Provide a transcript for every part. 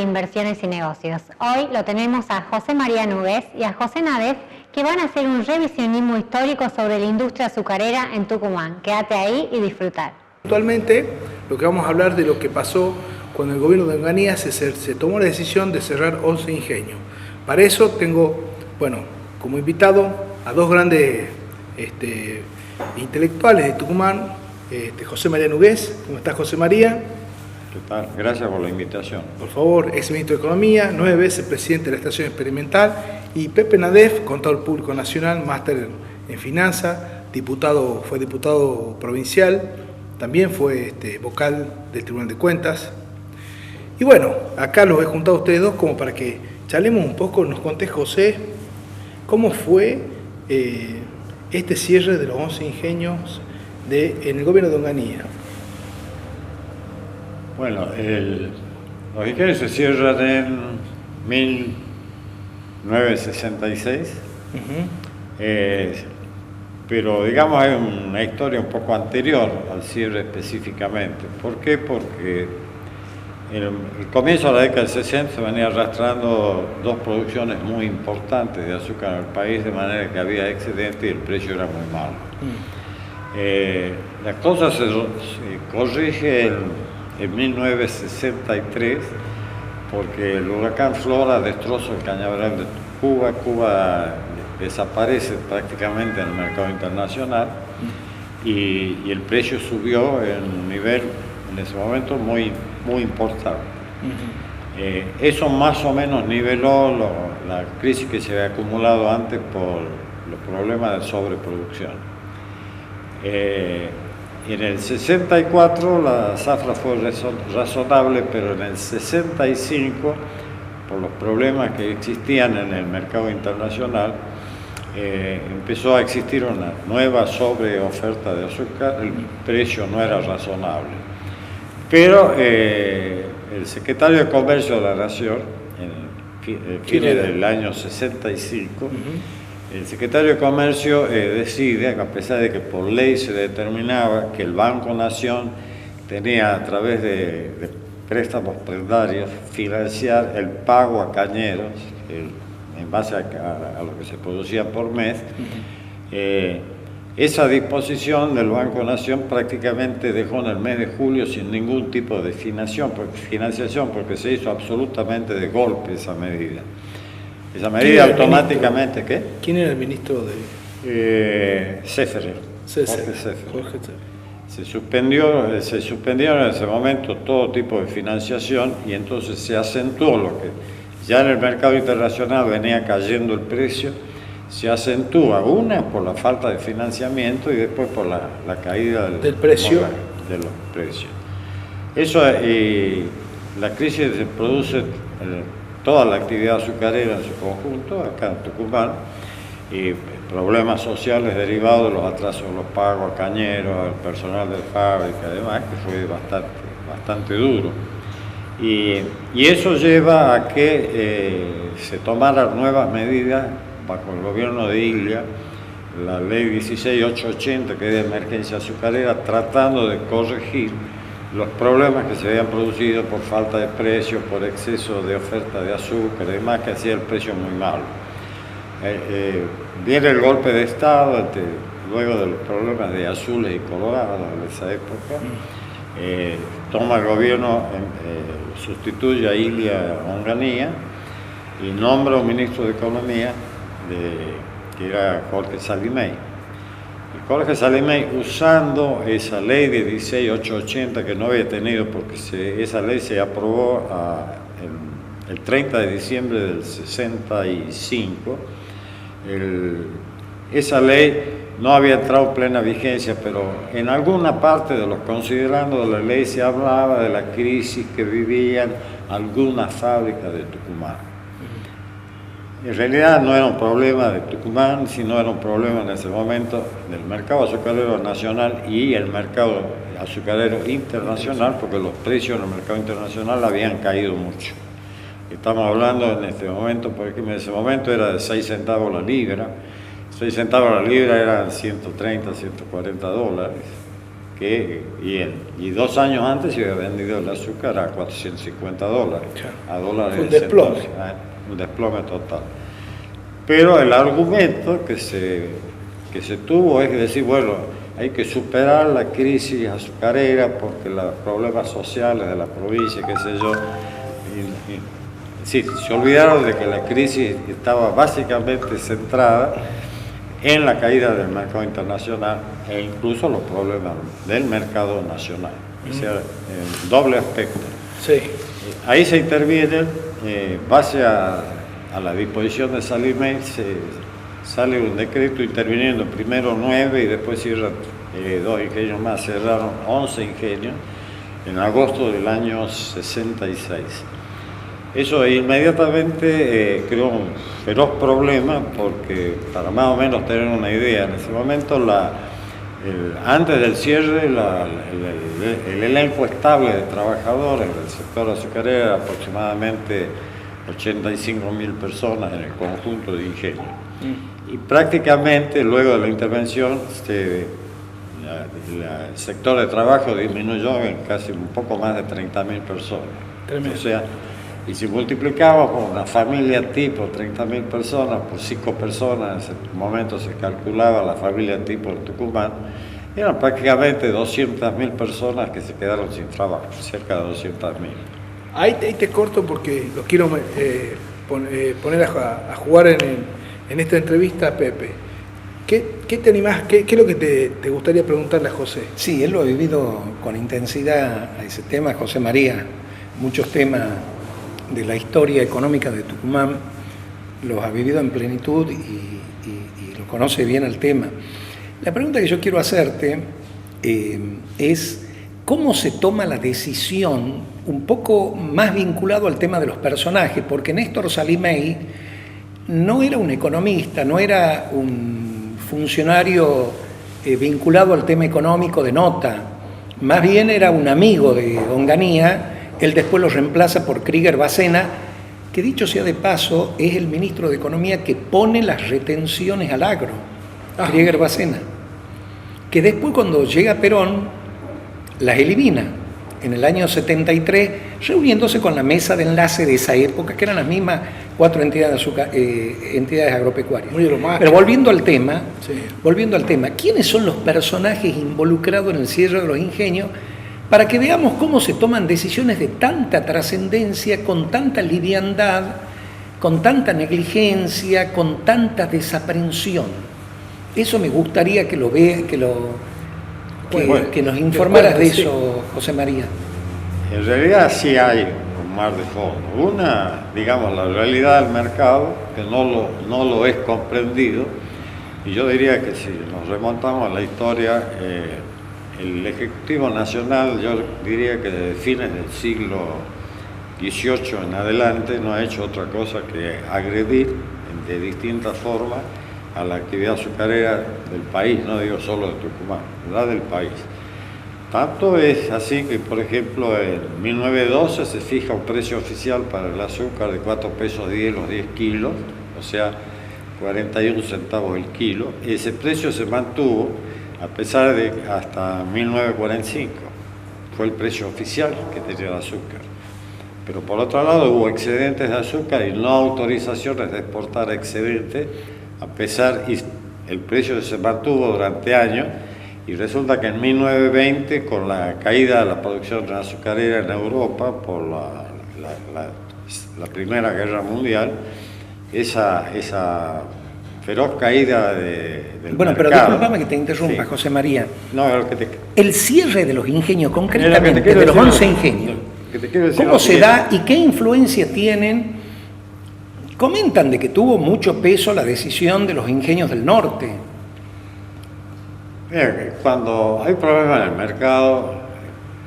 Inversiones y negocios. Hoy lo tenemos a José María Núguez y a José Nadef, que van a hacer un revisionismo histórico sobre la industria azucarera en Tucumán. Quédate ahí y disfrutar. Actualmente lo que vamos a hablar de lo que pasó cuando el gobierno de Onganía se tomó la decisión de cerrar 11 ingenios. Para eso tengo, como invitado a dos grandes intelectuales de Tucumán, José María Núguez. ¿Cómo estás, José María? ¿Qué tal? Gracias por la invitación. Por favor, ex ministro de Economía, 9 veces presidente de la Estación Experimental, y Pepe Nadef, contador público nacional, máster en finanzas, fue diputado provincial, también fue vocal del Tribunal de Cuentas. Y bueno, acá los he juntado a ustedes dos como para que charlemos un poco, nos conté, José, cómo fue este cierre de los 11 ingenios en el gobierno de Onganía. Bueno, los ingenios se cierran en 1966, pero digamos hay una historia un poco anterior al cierre específicamente. ¿Por qué? Porque en el comienzo de la década del 60 se venía arrastrando dos producciones muy importantes de azúcar en el país, de manera que había excedente y el precio era muy malo. La cosa se corrige en 1963, porque el huracán Flora destroza el cañaveral de Cuba. Cuba desaparece prácticamente en el mercado internacional y el precio subió en un nivel en ese momento muy importante. Eso más o menos niveló la crisis que se había acumulado antes por los problemas de sobreproducción. En el 64 la zafra fue razonable, pero en el 65, por los problemas que existían en el mercado internacional, empezó a existir una nueva sobreoferta de azúcar, el precio no era razonable. Pero el secretario de Comercio de la Nación, en el fin del año 65, el secretario de Comercio decide, a pesar de que por ley se determinaba que el Banco Nación tenía, a través de préstamos prendarios, financiar el pago a cañeros, en base a lo que se producía por mes, esa disposición del Banco Nación prácticamente dejó en el mes de julio sin ningún tipo de financiación, porque se hizo absolutamente de golpe esa medida. Esa medida automáticamente, ¿qué? ¿Quién era el ministro de...? Seferer. Jorge Seferer. Se suspendieron en ese momento todo tipo de financiación y entonces se acentuó lo que ya en el mercado internacional venía cayendo el precio, se acentúa por la falta de financiamiento y después por la caída del precio. De los precios. La crisis se produce toda la actividad azucarera en su conjunto, acá en Tucumán, y problemas sociales derivados de los atrasos de los pagos a cañeros, al personal de fábrica y demás, que fue bastante duro. Y eso lleva a que se tomaran nuevas medidas bajo el gobierno de Ilia, la ley 16880, que es de emergencia azucarera, tratando de corregir los problemas que se habían producido por falta de precios, por exceso de oferta de azúcar y demás, que hacía el precio muy malo. Viene el golpe de Estado, luego de los problemas de Azules y Colorado de esa época, toma el gobierno, sustituye a Ilia Onganía y nombra un ministro de Economía, que era Jorge Salimey. El Colegio Salimey, usando esa ley de 16880 que no había tenido, porque esa ley se aprobó el 30 de diciembre del 65, esa ley no había entrado en plena vigencia, pero en alguna parte de los considerandos de la ley se hablaba de la crisis que vivían algunas fábricas de Tucumán. En realidad no era un problema de Tucumán, sino era un problema en ese momento del mercado azucarero nacional y el mercado azucarero internacional, porque los precios en el mercado internacional habían caído mucho. Estamos hablando en este momento, porque en ese momento era de 6 centavos la libra. 6 centavos la libra eran 130, 140 dólares. Y 2 años antes se había vendido el azúcar a 450 dólares. A dólares. Fue un desplome. Un desplome total. Pero el argumento que se tuvo es decir, bueno, hay que superar la crisis azucarera porque los problemas sociales de la provincia, qué sé yo. Sí, se olvidaron de que la crisis estaba básicamente centrada en la caída del mercado internacional e incluso los problemas del mercado nacional. O sea, doble aspecto. Sí. Ahí se interviene, base a la disposición de Salimey, sale un decreto interviniendo primero 9 y después cierran 2 ingenios más, cerraron 11 ingenios en agosto del año 66. Eso inmediatamente creó un feroz problema porque, para más o menos tener una idea, en ese momento, antes del cierre, el elenco estable de trabajadores del sector azucarero era aproximadamente 85.000 personas en el conjunto de ingenios. Y prácticamente, luego de la intervención, el sector de trabajo disminuyó en casi un poco más de 30.000 personas. Tremendo. O sea, y si multiplicamos por una familia tipo 30.000 personas por 5 personas, en ese momento se calculaba la familia tipo en Tucumán, eran prácticamente 200.000 personas que se quedaron sin trabajo, cerca de 200.000. Ahí te corto porque lo quiero poner a jugar en esta entrevista a Pepe. ¿Qué te animás? ¿Qué es lo que te gustaría preguntarle a José? Sí, él lo ha vivido con intensidad a ese tema, José María. Muchos temas de la historia económica de Tucumán los ha vivido en plenitud y lo conoce bien el tema. La pregunta que yo quiero hacerte es cómo se toma la decisión, un poco más vinculado al tema de los personajes, porque Néstor Salimey no era un economista, no era un funcionario vinculado al tema económico de nota, más bien era un amigo de Onganía. Él después lo reemplaza por Krieger Bacena, que dicho sea de paso, es el ministro de Economía que pone las retenciones al agro, Krieger Bacena, que después cuando llega Perón las elimina en el año 73, reuniéndose con la mesa de enlace de esa época, que eran las mismas 4 entidades agropecuarias. Pero volviendo al tema, ¿quiénes son los personajes involucrados en el cierre de los ingenios? Para que veamos cómo se toman decisiones de tanta trascendencia, con tanta liviandad, con tanta negligencia, con tanta desaprensión. Eso me gustaría que lo vea, que nos informaras de eso, José María. En realidad sí hay un mar de fondo. Una, digamos, la realidad del mercado, que no lo es comprendido, y yo diría que si nos remontamos a la historia, el Ejecutivo Nacional, yo diría que desde fines del siglo XVIII en adelante no ha hecho otra cosa que agredir de distintas formas a la actividad azucarera del país, no digo solo de Tucumán, la del país. Tanto es así que, por ejemplo, en 1912 se fija un precio oficial para el azúcar de 4 pesos 10 los 10 kilos, o sea, 41 centavos el kilo. Ese precio se mantuvo a pesar de hasta 1945, fue el precio oficial que tenía el azúcar. Pero por otro lado hubo excedentes de azúcar y no autorizaciones de exportar excedentes, a pesar, y el precio se mantuvo durante años, y resulta que en 1920, con la caída de la producción azucarera en Europa por la Primera Guerra Mundial, esa feroz caída del Bueno, pero mercado. disculpame que te interrumpa, Sí. José María. No, lo que te, El cierre de los ingenios, es lo que te concretamente, quiero de los decir, 11 ingenios, lo que te quiero decir ¿cómo lo se siguiente. da y qué influencia tienen? Comentan de que tuvo mucho peso la decisión de los ingenios del norte. Mira, cuando hay problemas en el mercado,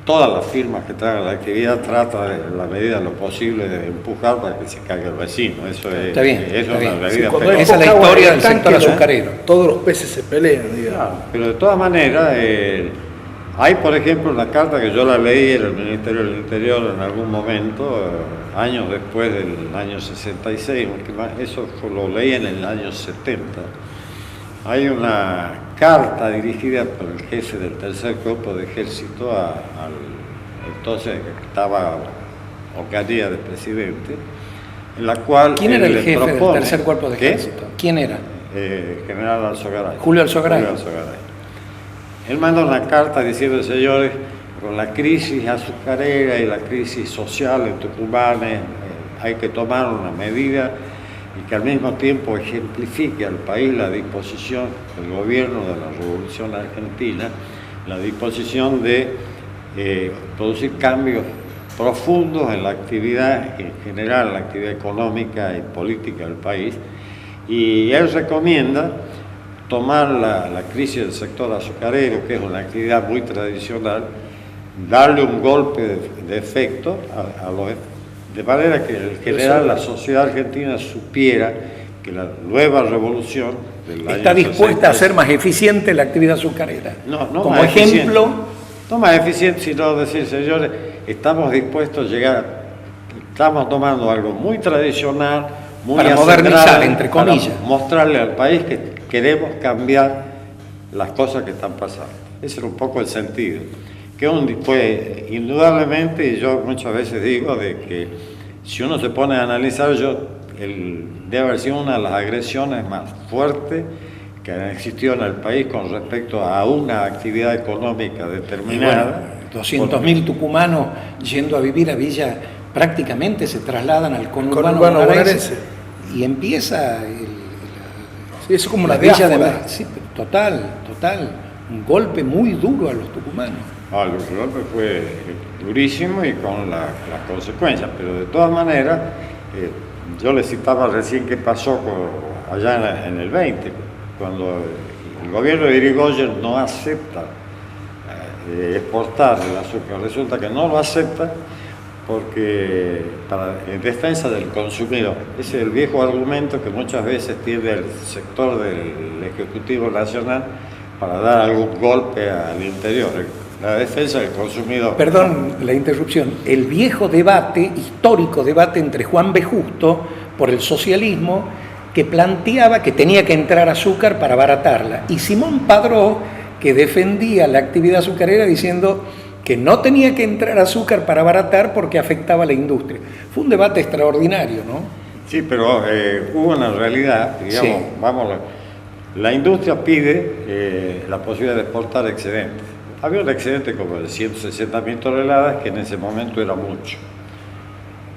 todas las firmas que traen la actividad tratan en la medida de lo posible de empujar para que se caiga el vecino. Eso es, Está bien, eso está es bien. una Sí, medida cuando hay Esa es la poca agua historia en el del sector tanque, azucarero. todos los peces se pelean, digamos. Claro, pero de todas maneras, hay por ejemplo una carta que yo la leí en el Ministerio del Interior en algún momento, años después del año 66, eso lo leí en el año 70. Hay una carta dirigida por el jefe del tercer cuerpo de ejército al entonces que estaba Ocaría de presidente, en la cual ¿Quién era el él jefe del propone- tercer cuerpo de ¿Qué? ejército? ¿Quién era? General Alzogaray. Julio Alzogaray. Julio Alzogaray. Él manda una carta diciendo, señores, con la crisis azucarera y la crisis social en Tucumán hay que tomar una medida y que al mismo tiempo ejemplifique al país la disposición del gobierno de la Revolución Argentina, la disposición de producir cambios profundos en la actividad en general, en la actividad económica y política del país. Y él recomienda tomar la crisis del sector azucarero, que es una actividad muy tradicional, darle un golpe de efecto de manera que en general la sociedad argentina supiera que la nueva revolución del año Está dispuesta a 66 ser más eficiente la actividad azucarera. no Como más ejemplo, eficiente. No más eficiente, sino decir, señores, estamos dispuestos a llegar, estamos tomando algo muy tradicional, muy Para acendrado, modernizar, entre para comillas. mostrarle al país que queremos cambiar las cosas que están pasando. Ese era un poco el sentido. Que fue indudablemente, y yo muchas veces digo, de que si uno se pone a analizar, debe haber sido una de las agresiones más fuertes que han existido en el país con respecto a una actividad económica determinada. 200.000 tucumanos yendo a vivir a Villa, prácticamente se trasladan al conurbano Conurbano bonaerense. bonaerense. Y empieza Sí, eso es como la una Villa de diáspora. sí, total, un golpe muy duro a los tucumanos. El golpe fue durísimo y con las consecuencias, pero de todas maneras, yo le citaba recién qué pasó allá en el 20, cuando el gobierno de Irigoyen no acepta exportar el azúcar, resulta que no lo acepta porque en defensa del consumidor. Ese es el viejo argumento que muchas veces tiene el sector del Ejecutivo Nacional para dar algún golpe al interior, la defensa del consumidor. Perdón la interrupción. El viejo debate, histórico debate entre Juan B. Justo por el socialismo, que planteaba que tenía que entrar azúcar para abaratarla, y Simón Padró, que defendía la actividad azucarera diciendo que no tenía que entrar azúcar para abaratar porque afectaba a la industria. Fue un debate extraordinario, ¿no? Sí, pero hubo una realidad, digamos, Sí. la industria pide la posibilidad de exportar excedentes. Había un excedente como de 160.000 toneladas, que en ese momento era mucho.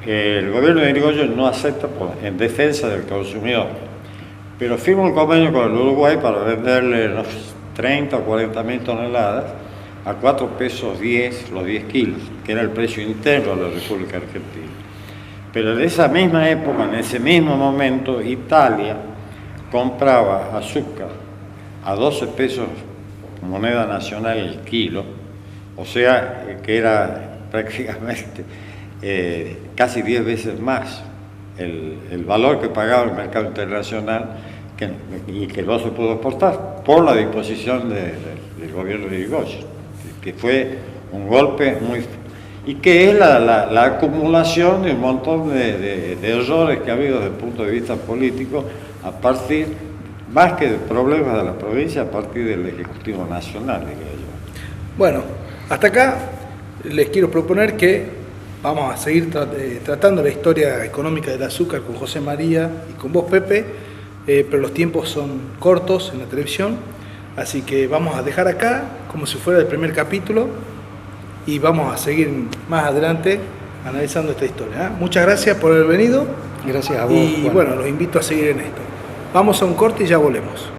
El gobierno de Irigoyen no acepta en defensa del consumidor, pero firma un convenio con el Uruguay para venderle unos 30 o 40.000 toneladas a 4 pesos 10 los 10 kilos, que era el precio interno de la República Argentina. Pero en esa misma época, en ese mismo momento, Italia compraba azúcar a 12 pesos moneda nacional el kilo, o sea que era prácticamente casi 10 veces más el valor que pagaba el mercado internacional y que no se pudo exportar por la disposición del gobierno de Irigoyen, que fue un golpe muy... y que es la acumulación de un montón de errores que ha habido desde el punto de vista político a partir, más que de problemas de la provincia, a partir del Ejecutivo Nacional, diría yo. Bueno, hasta acá les quiero proponer que vamos a seguir tratando la historia económica del azúcar con José María y con vos, Pepe, pero los tiempos son cortos en la televisión, así que vamos a dejar acá como si fuera el primer capítulo y vamos a seguir más adelante analizando esta historia. Muchas gracias por haber venido. Gracias a vos, Y Juan. bueno, los invito a seguir en esto. Vamos a un corte y ya volvemos.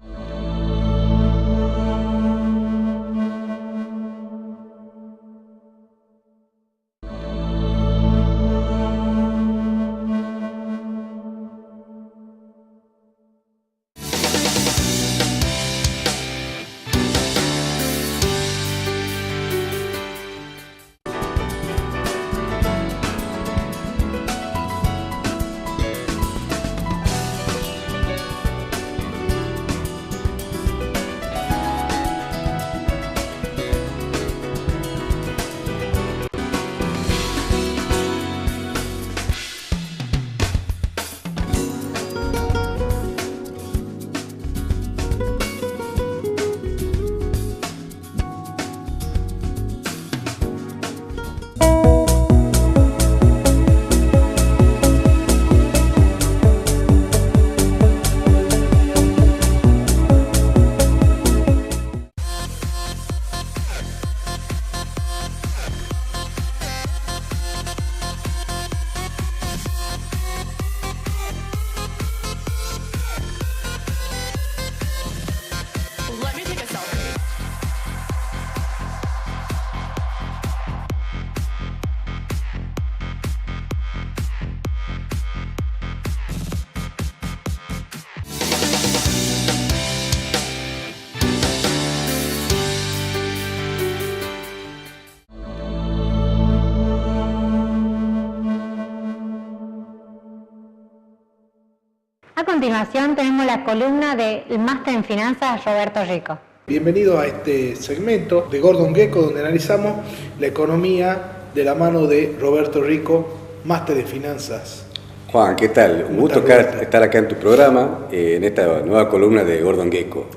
A continuación tenemos la columna del máster en finanzas Roberto Rico. Bienvenido a este segmento de Gordon Gekko, donde analizamos la economía de la mano de Roberto Rico, máster en finanzas. Juan, ¿qué tal? Un gusto estar acá en tu programa, en esta nueva columna de Gordon Gekko.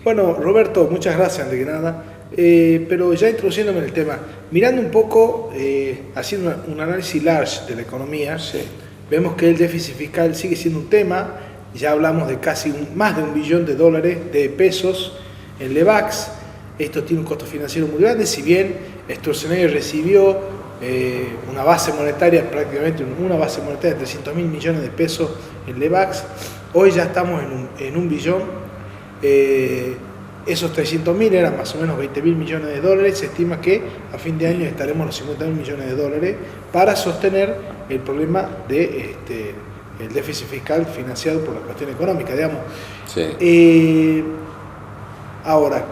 Bueno, Roberto, muchas gracias antes que nada. Pero ya introduciéndome en el tema, mirando un poco, haciendo un análisis large de la economía, sí, vemos que el déficit fiscal sigue siendo un tema. Ya hablamos de casi más de $1 billón de pesos en Levax. Esto tiene un costo financiero muy grande, si bien Sturzenegger recibió una base monetaria, prácticamente una base monetaria de 300.000 millones de pesos en Levax. Hoy ya estamos en $1 billón. Esos 300.000 eran más o menos $20.000 millones. Se estima que a fin de año estaremos en los $50.000 millones para sostener el problema de el déficit fiscal financiado por la cuestión económica, digamos. Sí. Ahora,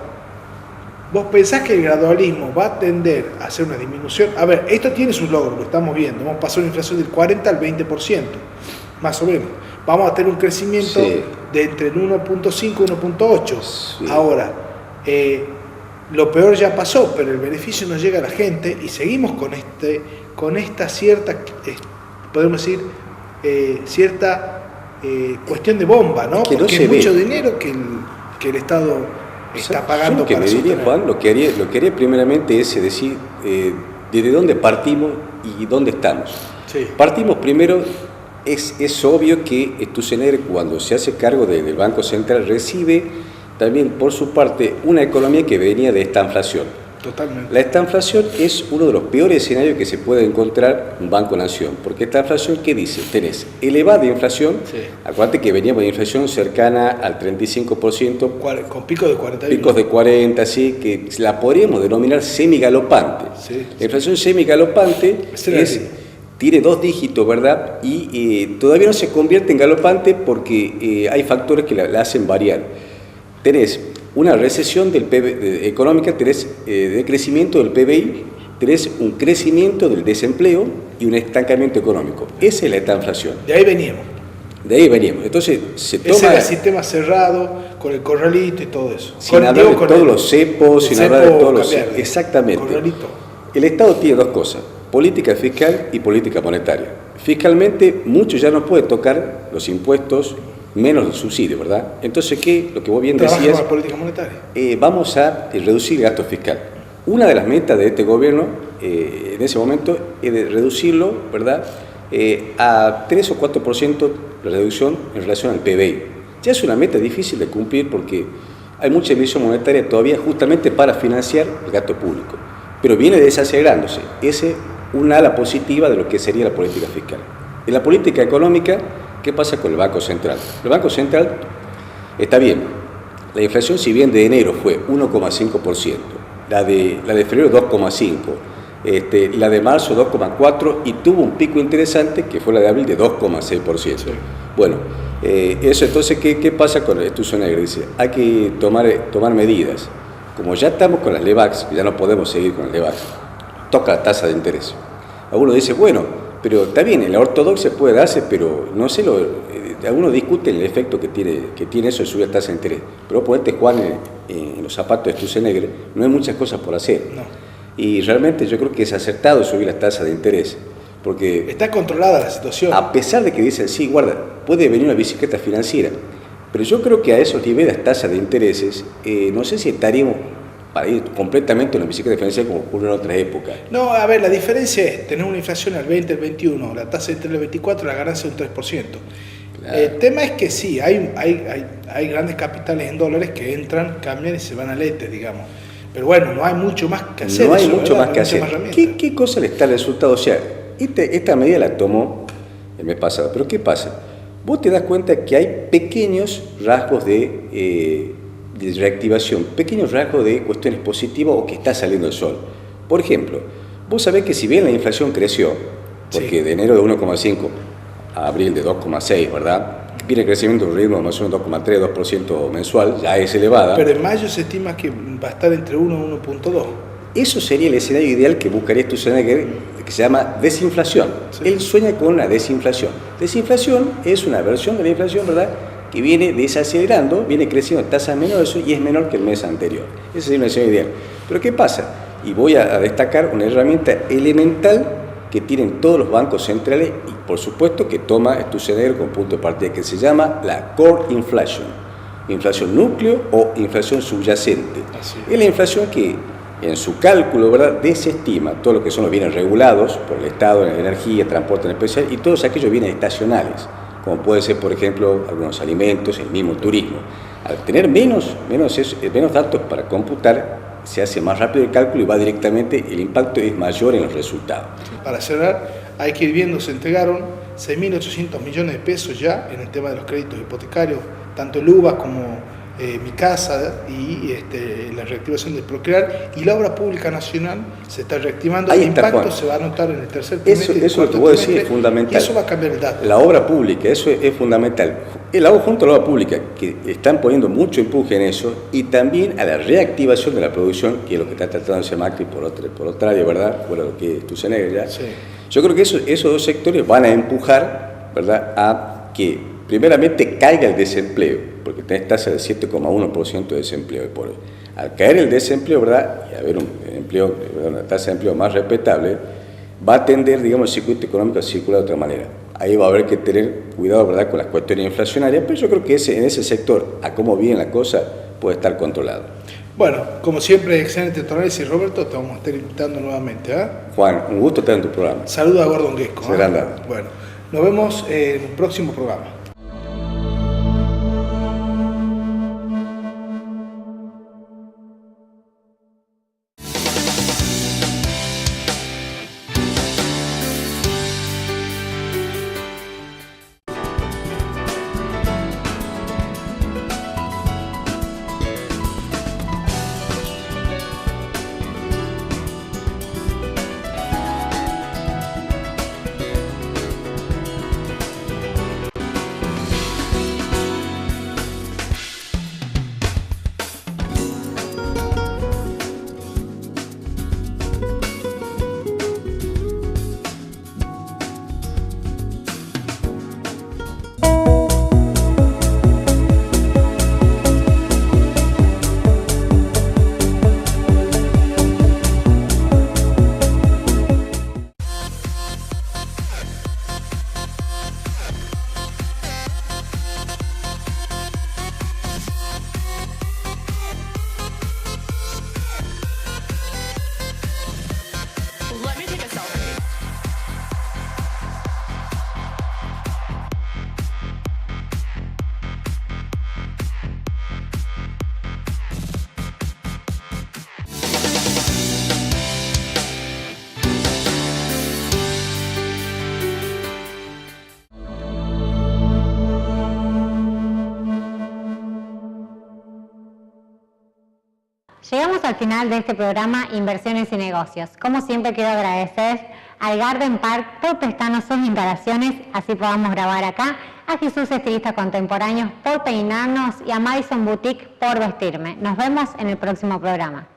¿vos pensás que el gradualismo va a tender a hacer una disminución? A ver, esto tiene sus logros, lo estamos viendo. Hemos pasado una inflación del 40 al 20%, más o menos. Vamos a tener un crecimiento de entre el 1.5 y 1.8. Sí. Ahora, lo peor ya pasó, pero el beneficio no llega a la gente y seguimos con esta cierta, podemos decir, cierta cuestión de bomba, ¿no? Que porque no es mucho dinero que el Estado está pagando para sostener. Me diría, Juan, lo que haría primeramente es decir desde dónde partimos y dónde estamos. Sí. Partimos primero, es obvio que Sturzenegger, cuando se hace cargo del Banco Central, recibe también por su parte una economía que venía de esta inflación. Totalmente. La estanflación es uno de los peores escenarios que se puede encontrar en un Banco Nación, porque esta inflación, ¿qué dice? Tenés elevada inflación, sí. Acuérdate que veníamos de inflación cercana al 35%, con picos de 40. Picos de 40, sí, que la podríamos denominar semigalopante. Sí, la inflación semigalopante tiene 2 dígitos, ¿verdad? Y todavía no se convierte en galopante porque hay factores que la hacen variar. Tenés una recesión del económica, tenés decrecimiento del PBI, tenés un crecimiento del desempleo y un estancamiento económico. Esa es la estanflación. De ahí veníamos. Entonces se toma... Ese era el sistema cerrado, con el corralito y todo eso. Sin hablar de todos los cepos, sin hablar de todos los... Exactamente. Corralito. El Estado tiene 2 cosas, política fiscal y política monetaria. Fiscalmente, mucho ya no puede tocar los impuestos, menos los subsidios, ¿verdad? Entonces, ¿qué? Lo que vos bien decías, con la política monetaria. Vamos a reducir el gasto fiscal. Una de las metas de este gobierno, en ese momento, es de reducirlo, ¿verdad? A 3 o 4% la reducción en relación al PBI. Ya es una meta difícil de cumplir porque hay mucha emisión monetaria todavía justamente para financiar el gasto público. Pero viene desacelerándose. Esa es una ala positiva de lo que sería la política fiscal. En la política económica, ¿qué pasa con el Banco Central? El Banco Central Está bien, la inflación si bien de enero fue 1,5%, la de febrero 2,5%, la de marzo 2,4% y tuvo un pico interesante que fue la de abril de 2,6%. Sí. Bueno, eso entonces, ¿qué pasa con el Sturzenegger? Dice, hay que tomar medidas. Como ya estamos con las LEVAX, ya no podemos seguir con las LEVAX, toca la tasa de interés. Algunos dicen, bueno, pero está bien, en la ortodoxia puede darse, pero no sé, algunos discuten el efecto que tiene eso de subir la tasa de interés. Pero ponerte, Juan, en los zapatos de Sturzenegger, no hay muchas cosas por hacer. No. Y realmente yo creo que es acertado subir la tasa de interés. Porque está controlada la situación. A pesar de que dicen, sí, guarda, puede venir una bicicleta financiera. Pero yo creo que a esos niveles, tasas de intereses, no sé si estaríamos para ir completamente en una bicicleta financiera como ocurrió en otras épocas. No, a ver, la diferencia es tener una inflación al 20, al 21, la tasa de interés al 24, la ganancia un 3%. Claro. El tema es que sí, hay grandes capitales en dólares que entran, cambian y se van al ETE, digamos. Pero bueno, no hay mucho más que hacer. No hay mucho más que hacer. ¿Qué cosa le está el resultado? O sea, esta medida la tomó el mes pasado, pero ¿qué pasa? Vos te das cuenta que hay pequeños rasgos de reactivación, pequeños rasgos de cuestiones positivas o que está saliendo el sol. Por ejemplo, vos sabés que si bien la inflación creció, porque sí, de enero de 1,5 a abril de 2,6, ¿verdad? Viene crecimiento de un ritmo de más o menos 2,3, 2% mensual, ya es elevada. Pero en mayo se estima que va a estar entre 1 y 1,2. Eso sería el escenario ideal que buscaría Sturzenegger, que se llama desinflación. Sí. Él sueña con una desinflación. Desinflación es una versión de la inflación, ¿verdad?, que viene desacelerando, viene creciendo a tasas menores y es menor que el mes anterior. Ese sería un escenario ideal. Pero ¿qué pasa? Y voy a destacar una herramienta elemental que tienen todos los bancos centrales y por supuesto que toma Sturzenegger como punto de partida, que se llama la core inflation, inflación núcleo o inflación subyacente. Es la inflación que en su cálculo, ¿verdad?, desestima todo lo que son los bienes regulados por el Estado, en energía, transporte en especial y todos aquellos bienes estacionales, como puede ser, por ejemplo, algunos alimentos, el mismo turismo. Al tener menos datos para computar, se hace más rápido el cálculo y va directamente, el impacto es mayor en los resultados. Para cerrar, hay que ir viendo, se entregaron 6.800 millones de pesos ya en el tema de los créditos hipotecarios, tanto el UVA como Mi Casa y la reactivación del Procrear, y la obra pública nacional se está reactivando. El impacto, Juan, se va a notar en el tercer trimestre. Eso lo que voy a decir es fundamental. Y eso va a cambiar el dato. La obra pública, eso es fundamental. Junto a la obra pública, que están poniendo mucho empuje en eso, y también a la reactivación de la producción, que es lo que está tratando de hacer Macri por otra área, ¿verdad? Fuera lo que es Sturzenegger ya. Sí. Yo creo que esos dos sectores van a empujar, ¿verdad?, a que primeramente caiga el desempleo, porque tenés tasa de 7,1% de desempleo. Al caer el desempleo, ¿verdad?, y haber una tasa de empleo más respetable, va a tender, digamos, el circuito económico a circular de otra manera. Ahí va a haber que tener cuidado, ¿verdad?, con las cuestiones inflacionarias, pero yo creo que en ese sector, a cómo viene la cosa, puede estar controlado. Bueno, como siempre, excelente tu análisis, Roberto, te vamos a estar invitando nuevamente. Juan, un gusto estar en tu programa. Saludos a Gordon Gesco. Bueno, nos vemos en el próximo programa. Llegamos al final de este programa Inversiones y Negocios. Como siempre quiero agradecer al Garden Park por prestarnos sus instalaciones, así podamos grabar acá, a Jesús Estilista Contemporáneos por peinarnos y a Madison Boutique por vestirme. Nos vemos en el próximo programa.